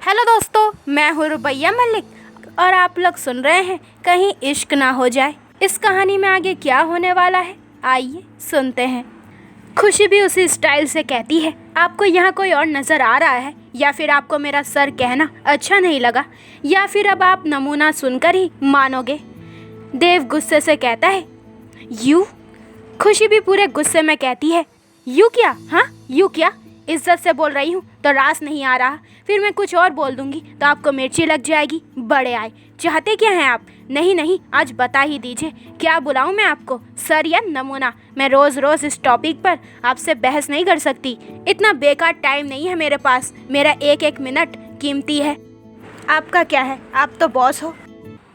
Hello दोस्तों, मैं हूँ रुबैया मलिक और आप लोग सुन रहे हैं कहीं इश्क ना हो जाए। इस कहानी में आगे क्या होने वाला है, आइए सुनते हैं। खुशी भी उसी स्टाइल से कहती है, आपको यहाँ कोई और नज़र आ रहा है या फिर आपको मेरा सर कहना अच्छा नहीं लगा या फिर अब आप नमूना सुनकर ही मानोगे। देव गुस्से से कहता है, यू? खुशी भी पूरे गुस्से में कहती है, यू क्या? हाँ यू क्या? इज्जत से बोल रही हूँ तो रास नहीं आ रहा, फिर मैं कुछ और बोल दूँगी तो आपको मिर्ची लग जाएगी। बड़े आए, चाहते क्या हैं आप? नहीं नहीं, आज बता ही दीजिए, क्या बुलाऊँ मैं आपको, सर या नमूना? मैं रोज़ रोज़ इस टॉपिक पर आपसे बहस नहीं कर सकती, इतना बेकार टाइम नहीं है मेरे पास, मेरा एक एक मिनट कीमती है। आपका क्या है, आप तो बॉस हो,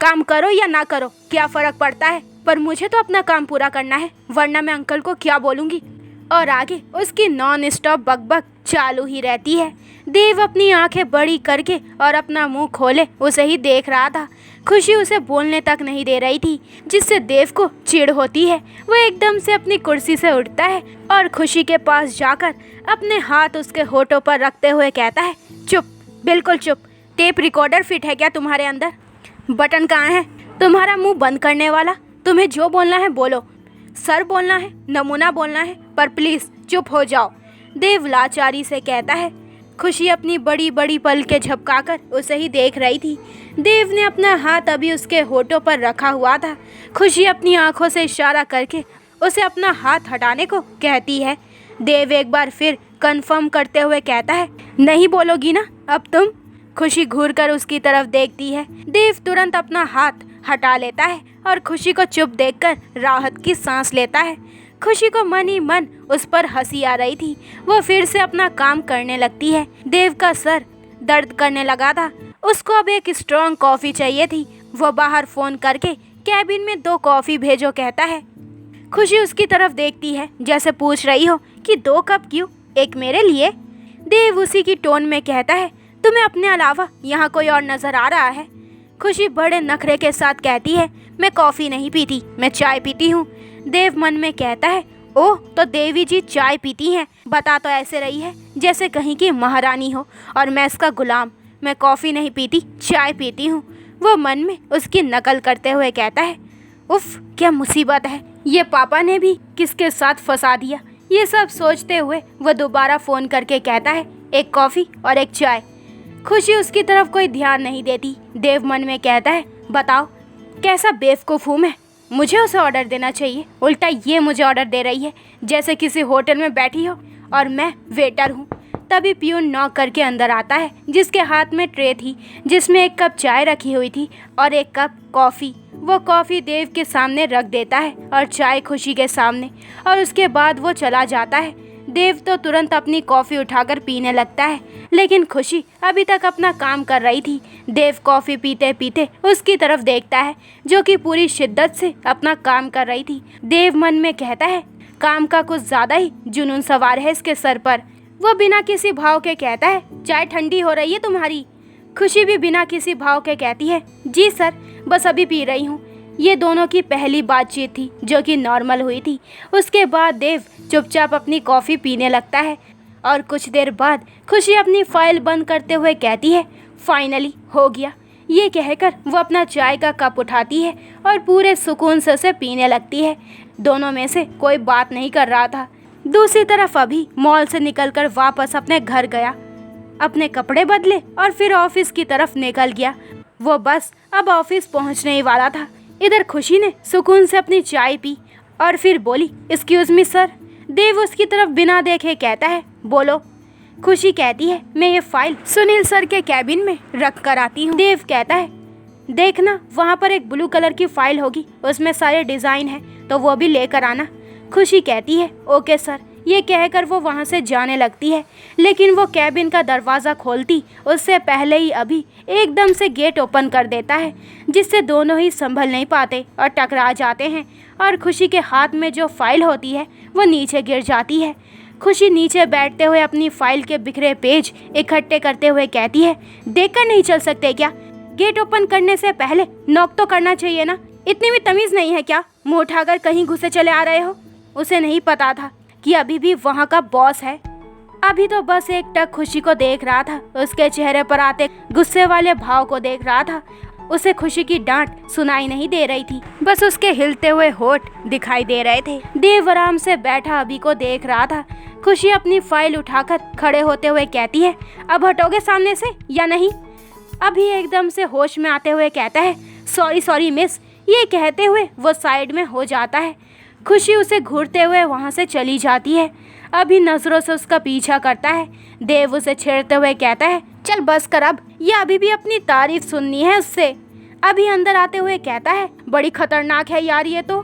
काम करो या ना करो क्या फ़र्क पड़ता है, पर मुझे तो अपना काम पूरा करना है, वरना मैं अंकल को क्या बोलूँगी। और आगे उसकी नॉन स्टॉप बकबक चालू ही रहती है। देव अपनी आंखें बड़ी करके और अपना मुंह खोले उसे ही देख रहा था। खुशी उसे बोलने तक नहीं दे रही थी, जिससे देव को चिढ़ होती है। वो एकदम से अपनी कुर्सी से उठता है और खुशी के पास जाकर अपने हाथ उसके होठों पर रखते हुए कहता है, चुप, बिल्कुल चुप। टेप रिकॉर्डर फिट है क्या तुम्हारे अंदर? बटन कहाँ है तुम्हारा मुंह बंद करने वाला? तुम्हें जो बोलना है बोलो, सर बोलना है, नमूना बोलना है, पर प्लीज़ चुप हो जाओ। देव लाचारी से कहता है। खुशी अपनी बड़ी बड़ी पलकें झपकाकर उसे ही देख रही थी। देव ने अपना हाथ अभी उसके होठों पर रखा हुआ था। खुशी अपनी आंखों से इशारा करके उसे अपना हाथ हटाने को कहती है। देव एक बार फिर कंफर्म करते हुए कहता है, नहीं बोलोगी ना अब तुम? खुशी घूरकर उसकी तरफ देखती है। देव तुरंत अपना हाथ हटा लेता है और खुशी को चुप देखकर राहत की सांस लेता है। खुशी को मन ही मन उस पर हंसी आ रही थी। वो फिर से अपना काम करने लगती है। देव का सर दर्द करने लगा था। उसको अब एक स्ट्रॉन्ग कॉफ़ी चाहिए थी। वो बाहर फ़ोन करके कैबिन में 2 कॉफ़ी भेजो कहता है। खुशी उसकी तरफ देखती है जैसे पूछ रही हो कि 2 कप क्यों, एक मेरे लिए? देव उसी की टोन में कहता है, तुम्हें अपने अलावा यहाँ कोई और नज़र आ रहा है? खुशी बड़े नखरे के साथ कहती है, मैं कॉफ़ी नहीं पीती, मैं चाय पीती हूँ। देव मन में कहता है, ओह तो देवी जी चाय पीती हैं, बता तो ऐसे रही है जैसे कहीं की महारानी हो और मैं इसका गुलाम। मैं कॉफ़ी नहीं पीती, चाय पीती हूँ। वो मन में उसकी नकल करते हुए कहता है, उफ क्या मुसीबत है, ये पापा ने भी किसके साथ फंसा दिया। ये सब सोचते हुए वह दोबारा फ़ोन करके कहता है, एक कॉफ़ी और एक चाय। खुशी उसकी तरफ कोई ध्यान नहीं देती। देव मन में कहता है, बताओ कैसा बेवकूफ़ हूँ मैं, मुझे उसे ऑर्डर देना चाहिए, उल्टा ये मुझे ऑर्डर दे रही है जैसे किसी होटल में बैठी हो और मैं वेटर हूँ। तभी प्यून नॉक करके अंदर आता है, जिसके हाथ में ट्रे थी जिसमें 1 कप चाय रखी हुई थी और 1 कप कॉफ़ी। वो कॉफ़ी देव के सामने रख देता है और चाय खुशी के सामने, और उसके बाद वो चला जाता है। देव तो तुरंत अपनी कॉफ़ी उठाकर पीने लगता है, लेकिन खुशी अभी तक अपना काम कर रही थी। देव कॉफ़ी पीते पीते उसकी तरफ देखता है, जो कि पूरी शिद्दत से अपना काम कर रही थी। देव मन में कहता है, काम का कुछ ज़्यादा ही जुनून सवार है इसके सर पर। वो बिना किसी भाव के कहता है, चाय ठंडी हो रही है तुम्हारी? खुशी भी बिना किसी भाव के कहती है, जी सर, बस अभी पी रही हूँ। ये दोनों की पहली बातचीत थी जो कि नॉर्मल हुई थी। उसके बाद देव चुपचाप अपनी कॉफ़ी पीने लगता है और कुछ देर बाद खुशी अपनी फाइल बंद करते हुए कहती है, फाइनली हो गया। ये कहकर वो अपना चाय का कप उठाती है और पूरे सुकून से उसे पीने लगती है। दोनों में से कोई बात नहीं कर रहा था। दूसरी तरफ अभी मॉल से निकलकर वापस अपने घर गया, अपने कपड़े बदले और फिर ऑफिस की तरफ निकल गया। वो बस अब ऑफिस पहुंचने ही वाला था। इधर खुशी ने सुकून से अपनी चाय पी और फिर बोली, एक्सक्यूज़ मी सर। देव उसकी तरफ बिना देखे कहता है, बोलो। खुशी कहती है, मैं ये फाइल सुनील सर के कैबिन में रख कर आती हूँ। देव कहता है, देखना वहाँ पर एक ब्लू कलर की फाइल होगी, उसमें सारे डिज़ाइन हैं, तो वो भी लेकर आना। खुशी कहती है, ओके सर। ये कहकर वो वहाँ से जाने लगती है, लेकिन वो कैबिन का दरवाज़ा खोलती उससे पहले ही अभी एकदम से गेट ओपन कर देता है, जिससे दोनों ही संभल नहीं पाते और टकरा जाते हैं और खुशी के हाथ में जो फाइल होती है वो नीचे गिर जाती है। खुशी नीचे बैठते हुए अपनी फाइल के बिखरे पेज इकट्ठे करते हुए कहती है, देखकर नहीं चल सकते क्या? गेट ओपन करने से पहले नॉक तो करना चाहिए ना, इतनी भी तमीज़ नहीं है क्या? मुँह उठाकर कहीं घुसे चले आ रहे हो। उसे नहीं पता था कि अभी भी वहाँ का बॉस है। अभी तो बस एकटक खुशी को देख रहा था, उसके चेहरे पर आते गुस्से वाले भाव को देख रहा था। उसे खुशी की डांट सुनाई नहीं दे रही थी, बस उसके हिलते हुए होठ दिखाई दे रहे थे। देव आराम से बैठा अभी को देख रहा था। खुशी अपनी फाइल उठाकर खड़े होते हुए कहती है, अब हटोगे सामने से या नहीं? अभी एकदम से होश में आते हुए कहता है, सॉरी सॉरी मिस। ये कहते हुए वो साइड में हो जाता है। खुशी उसे घूरते हुए वहाँ से चली जाती है। अभी नजरों से उसका पीछा करता है। देव उसे छेड़ते हुए कहता है, चल बस कर अब, ये अभी भी अपनी तारीफ सुननी है उससे। अभी अंदर आते हुए कहता है, बड़ी खतरनाक है यार ये तो।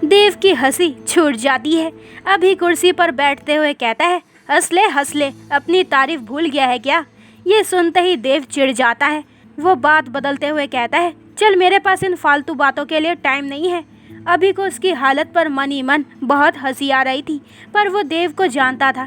देव की हंसी छूट जाती है। अभी कुर्सी पर बैठते हुए कहता है, हंस ले, अपनी तारीफ भूल गया है क्या? ये सुनते ही देव चिढ़ जाता है। वो बात बदलते हुए कहता है, चल मेरे पास इन फालतू बातों के लिए टाइम नहीं है। अभी को उसकी हालत पर मन ही मन बहुत हंसी आ रही थी, पर वो देव को जानता था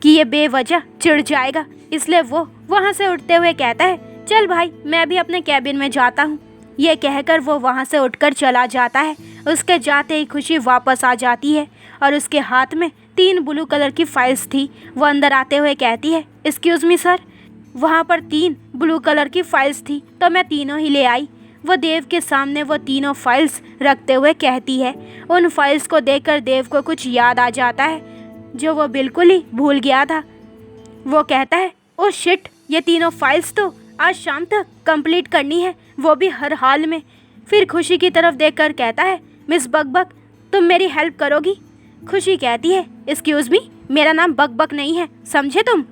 कि ये बेवजह चिढ़ जाएगा, इसलिए वो वहाँ से उठते हुए कहता है, चल भाई मैं भी अपने कैबिन में जाता हूँ। ये कहकर वो वहाँ से उठकर चला जाता है। उसके जाते ही खुशी वापस आ जाती है और उसके हाथ में 3 ब्लू कलर की फाइल्स थी। वो अंदर आते हुए कहती है, एक्सक्यूज़ मी सर। वहाँ पर 3 ब्लू कलर की फाइल्स थी तो मैं तीनों ही ले आई। वो देव के सामने वो तीनों फाइल्स रखते हुए कहती है। उन फाइल्स को देखकर देव को कुछ याद आ जाता है जो वो बिल्कुल ही भूल गया था। वो कहता है, ओ शिट, ये तीनों फाइल्स तो आज शाम तक कंप्लीट करनी है, वो भी हर हाल में। फिर खुशी की तरफ देखकर कहता है, मिस बकबक तुम मेरी हेल्प करोगी? खुशी कहती है, एक्सक्यूज़ मी, मेरा नाम बकबक नहीं है, समझे तुम?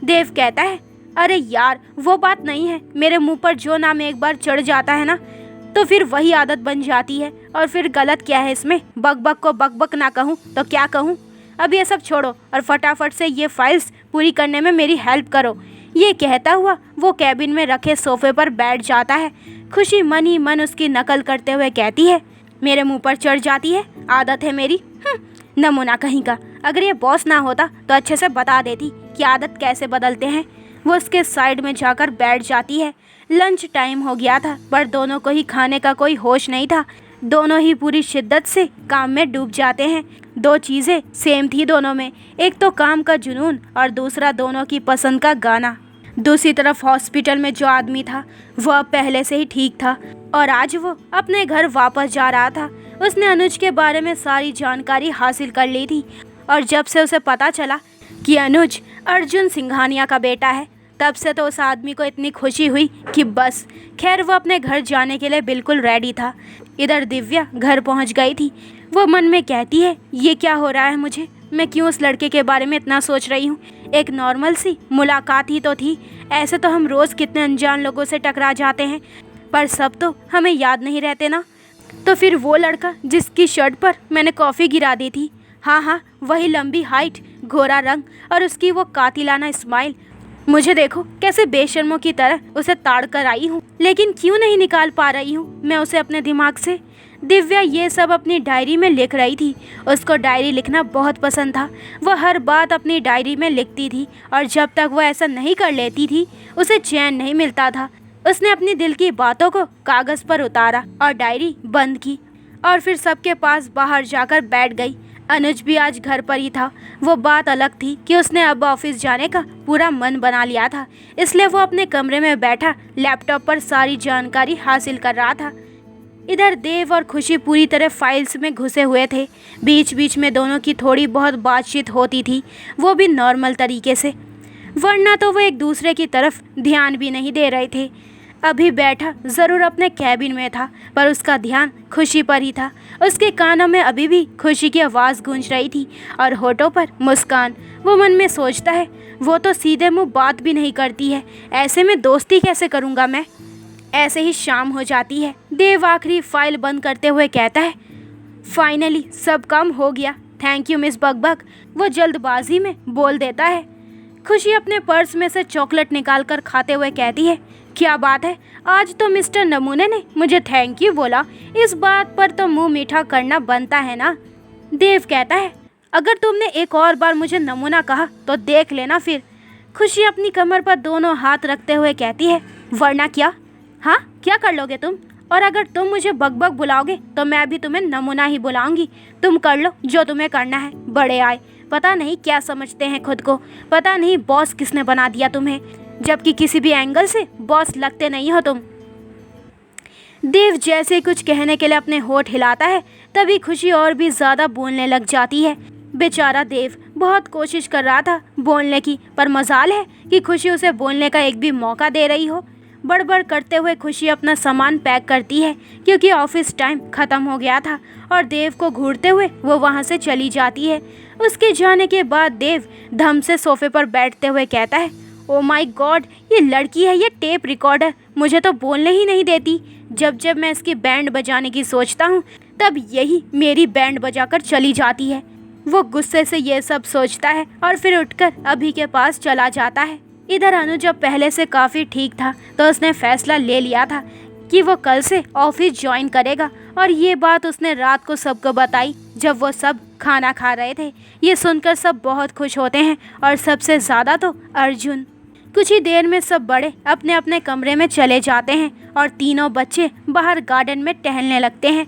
देव कहता है, अरे यार वो बात नहीं है, मेरे मुंह पर जो नाम एक बार चढ़ जाता है ना तो फिर वही आदत बन जाती है। और फिर गलत क्या है इसमें? बकबक को बकबक ना कहूँ तो क्या कहूँ? अब ये सब छोड़ो और फटाफट से ये फाइल्स पूरी करने में मेरी हेल्प करो। ये कहता हुआ वो कैबिन में रखे सोफे पर बैठ जाता है। खुशी मन ही मन उसकी नकल करते हुए कहती है, मेरे मुंह पर चढ़ जाती है, आदत है मेरी। नमूना कहीं का। अगर ये बॉस ना होता तो अच्छे से बता देती कि आदत कैसे बदलते हैं। वो उसके साइड में जाकर बैठ जाती है। लंच टाइम हो गया था पर दोनों को ही खाने का कोई होश नहीं था। दोनों ही पूरी शिद्दत से काम में डूब जाते हैं। 2 चीज़ें सेम थी दोनों में, एक तो काम का जुनून और दूसरा दोनों की पसंद का गाना। दूसरी तरफ हॉस्पिटल में जो आदमी था वो अब पहले से ही ठीक था और आज वो अपने घर वापस जा रहा था। उसने अनुज के बारे में सारी जानकारी हासिल कर ली थी और जब से उसे पता चला कि अनुज अर्जुन सिंघानिया का बेटा है, तब से तो उस आदमी को इतनी खुशी हुई कि बस। खैर वो अपने घर जाने के लिए बिल्कुल रेडी था। इधर दिव्या घर पहुंच गई थी। वो मन में कहती है, ये क्या हो रहा है मुझे? मैं क्यों उस लड़के के बारे में इतना सोच रही हूँ? एक नॉर्मल सी मुलाकात ही तो थी। ऐसे तो हम रोज़ कितने अनजान लोगों से टकरा जाते हैं, पर सब तो हमें याद नहीं रहते ना। तो फिर वो लड़का जिसकी शर्ट पर मैंने कॉफ़ी गिरा दी थी, हाँ वही लंबी हाइट, गोरा रंग और उसकी वो कातिलाना स्माइल। मुझे देखो कैसे बेशर्मों की तरह उसे ताड़ कर आई हूँ, लेकिन क्यों नहीं निकाल पा रही हूँ मैं उसे अपने दिमाग से। दिव्या ये सब अपनी डायरी में लिख रही थी। उसको डायरी लिखना बहुत पसंद था। वो हर बात अपनी डायरी में लिखती थी और जब तक वो ऐसा नहीं कर लेती थी उसे चैन नहीं मिलता था। उसने अपनी दिल की बातों को कागज़ पर उतारा और डायरी बंद की और फिर सबके पास बाहर जाकर बैठ गई। अनुज भी आज घर पर ही था। वो बात अलग थी कि उसने अब ऑफिस जाने का पूरा मन बना लिया था, इसलिए वो अपने कमरे में बैठा लैपटॉप पर सारी जानकारी हासिल कर रहा था। इधर देव और खुशी पूरी तरह फाइल्स में घुसे हुए थे। बीच बीच में दोनों की थोड़ी बहुत बातचीत होती थी, वो भी नॉर्मल तरीके से, वरना तो वो एक दूसरे की तरफ ध्यान भी नहीं दे रहे थे। अभी बैठा ज़रूर अपने कैबिन में था पर उसका ध्यान खुशी पर ही था। उसके कानों में अभी भी खुशी की आवाज़ गूंज रही थी और होठों पर मुस्कान। वो मन में सोचता है, वो तो सीधे मुंह बात भी नहीं करती है, ऐसे में दोस्ती कैसे करूँगा मैं। ऐसे ही शाम हो जाती है। देव आखिरी फाइल बंद करते हुए कहता है, फाइनली सब काम हो गया, थैंक यू मिस बकबक। वो जल्दबाजी में बोल देता है। खुशी अपने पर्स में से चॉकलेट निकालकर खाते हुए कहती है, क्या बात है, आज तो मिस्टर नमूने ने मुझे थैंक यू बोला, इस बात पर तो मुंह मीठा करना बनता है ना। देव कहता है, अगर तुमने एक और बार मुझे नमूना कहा तो देख लेना फिर। खुशी अपनी कमर पर दोनों हाथ रखते हुए कहती है, वरना क्या? हाँ, क्या कर लोगे तुम? और अगर तुम मुझे बकबक बुलाओगे तो मैं भी तुम्हें नमूना ही बुलाऊंगी। तुम कर लो जो तुम्हें करना है, बड़े आए। पता नहीं क्या समझते हैं खुद को, पता नहीं बॉस किसने बना दिया तुम्हें, जबकि किसी भी एंगल से बॉस लगते नहीं हो तुम। देव जैसे कुछ कहने के लिए अपने होठ हिलाता है, तभी खुशी और भी ज़्यादा बोलने लग जाती है। बेचारा देव बहुत कोशिश कर रहा था बोलने की, पर मजाल है कि खुशी उसे बोलने का एक भी मौका दे रही हो। बड़बड़ करते हुए खुशी अपना सामान पैक करती है, क्योंकि ऑफिस टाइम ख़त्म हो गया था, और देव को घूरते हुए वो वहाँ से चली जाती है। उसके जाने के बाद देव धम से सोफे पर बैठते हुए कहता है, ओ माय गॉड, ये लड़की है, ये टेप रिकॉर्डर मुझे तो बोलने ही नहीं देती। जब जब मैं इसकी बैंड बजाने की सोचता हूँ, तब यही मेरी बैंड बजाकर चली जाती है। वो गुस्से से ये सब सोचता है और फिर उठकर अभी के पास चला जाता है। इधर अनु जब पहले से काफ़ी ठीक था, तो उसने फैसला ले लिया था कि वो कल से ऑफिस ज्वाइन करेगा, और ये बात उसने रात को सबको बताई जब वो सब खाना खा रहे थे। ये सुनकर सब बहुत खुश होते हैं, और सबसे ज़्यादा तो अर्जुन। कुछ ही देर में सब बड़े अपने अपने कमरे में चले जाते हैं, और तीनों बच्चे बाहर गार्डन में टहलने लगते हैं।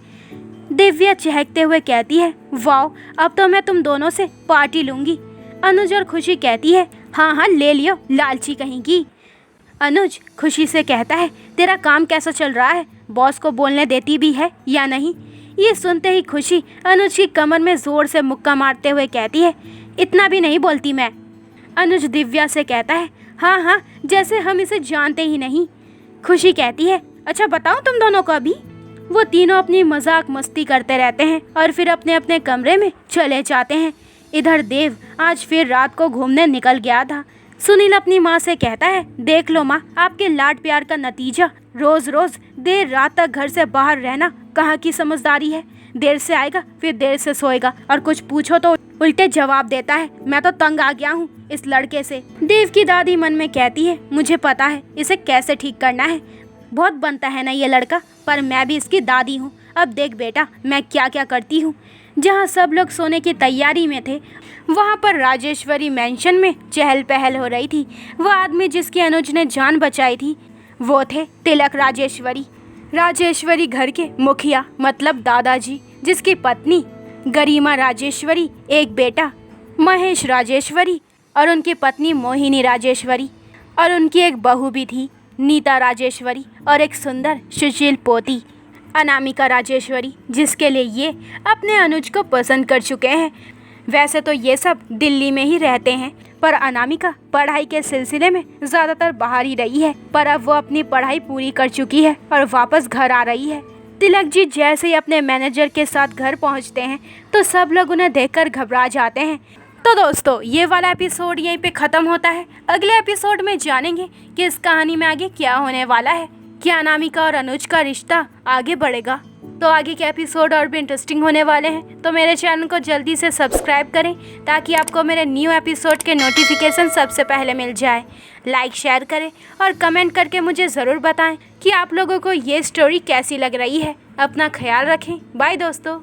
दिव्या चहकते हुए कहती है, वाओ, अब तो मैं तुम दोनों से पार्टी लूँगी। अनुज और खुशी कहती है, हाँ हाँ ले लियो, लालची कहीं की। अनुज खुशी से कहता है, तेरा काम कैसा चल रहा है, बॉस को बोलने देती भी है या नहीं। ये सुनते ही खुशी अनुज की कमर में ज़ोर से मुक्का मारते हुए कहती है, इतना भी नहीं बोलती मैं। अनुज दिव्या से कहता है, हाँ हाँ, जैसे हम इसे जानते ही नहीं। खुशी कहती है, अच्छा बताओ तुम दोनों को अभी। वो तीनों अपनी मजाक मस्ती करते रहते हैं और फिर अपने अपने कमरे में चले जाते हैं। इधर देव आज फिर रात को घूमने निकल गया था। सुनील अपनी माँ से कहता है, देख लो माँ, आपके लाड प्यार का नतीजा, रोज रोज देर रात तक घर से बाहर रहना कहाँ की समझदारी है। देर से आएगा फिर देर से सोएगा, और कुछ पूछो तो उल्टे जवाब देता है। मैं तो तंग आ गया हूँ इस लड़के से। देव की दादी मन में कहती है, मुझे पता है इसे कैसे ठीक करना है, बहुत बनता है ना ये लड़का, पर मैं भी इसकी दादी हूँ। अब देख बेटा मैं क्या क्या करती हूँ। जहाँ सब लोग सोने की तैयारी में थे, वहाँ पर राजेश्वरी मैंशन में चहल पहल हो रही थी। वह आदमी जिसकी अनुज ने जान बचाई थी, वो थे तिलक राजेश्वरी। राजेश्वरी घर के मुखिया मतलब दादाजी, जिसकी पत्नी गरिमा राजेश्वरी, एक बेटा महेश राजेश्वरी, और उनकी पत्नी मोहिनी राजेश्वरी, और उनकी एक बहू भी थी नीता राजेश्वरी, और एक सुंदर सुशील पोती अनामिका राजेश्वरी, जिसके लिए ये अपने अनुज को पसंद कर चुके हैं। वैसे तो ये सब दिल्ली में ही रहते हैं, पर अनामिका पढ़ाई के सिलसिले में ज़्यादातर बाहर ही रही है, पर अब वो अपनी पढ़ाई पूरी कर चुकी है और वापस घर आ रही है। तिलक जी जैसे ही अपने मैनेजर के साथ घर पहुंचते हैं, तो सब लोग उन्हें देखकर घबरा जाते हैं। तो दोस्तों ये वाला एपिसोड यहीं पे ख़त्म होता है। अगले एपिसोड में जानेंगे कि इस कहानी में आगे क्या होने वाला है। क्या अनामिका और अनुज का रिश्ता आगे बढ़ेगा? तो आगे के एपिसोड और भी इंटरेस्टिंग होने वाले हैं, तो मेरे चैनल को जल्दी से सब्सक्राइब करें, ताकि आपको मेरे न्यू एपिसोड के नोटिफिकेशन सबसे पहले मिल जाए। लाइक शेयर करें और कमेंट करके मुझे ज़रूर बताएं कि आप लोगों को ये स्टोरी कैसी लग रही है। अपना ख्याल रखें। बाय दोस्तों।